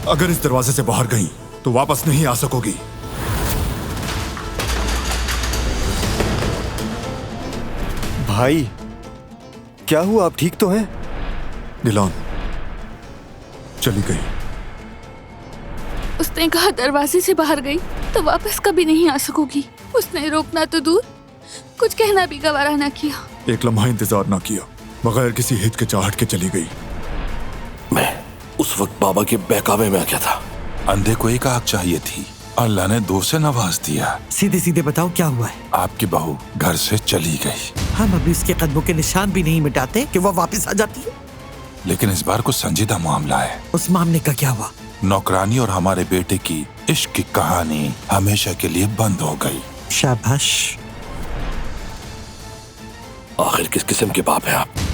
अगर इस दरवाजे से बाहर गई तो वापस नहीं आ सकोगी। भाई क्या हुआ, आप ठीक तो हैं? दिलान चली गई। उसने कहा दरवाजे से बाहर गई तो वापस कभी नहीं आ सकोगी। उसने रोकना तो दूर, कुछ कहना भी गवारा ना किया। एक लम्हा इंतजार ना किया, बगैर किसी हिचकिचाहट के चली गई। मैं उस वक्त बाबा के बहकावे में आ गया था। अंधे को एक आँख चाहिए थी, अल्लाह ने दो से नवाज दिया। सीधे सीधे बताओ क्या हुआ है? आपकी बहू घर से चली गई। हम अभी उसके कदमों के निशान भी नहीं मिटाते कि वो वापस आ जाती है। लेकिन इस बार कुछ संजीदा मामला है। उस मामले का क्या हुआ? नौकरानी और हमारे बेटे की इश्क की कहानी हमेशा के लिए बंद हो गई। शाबाश। आखिर किस किस्म के बाप हैं आप?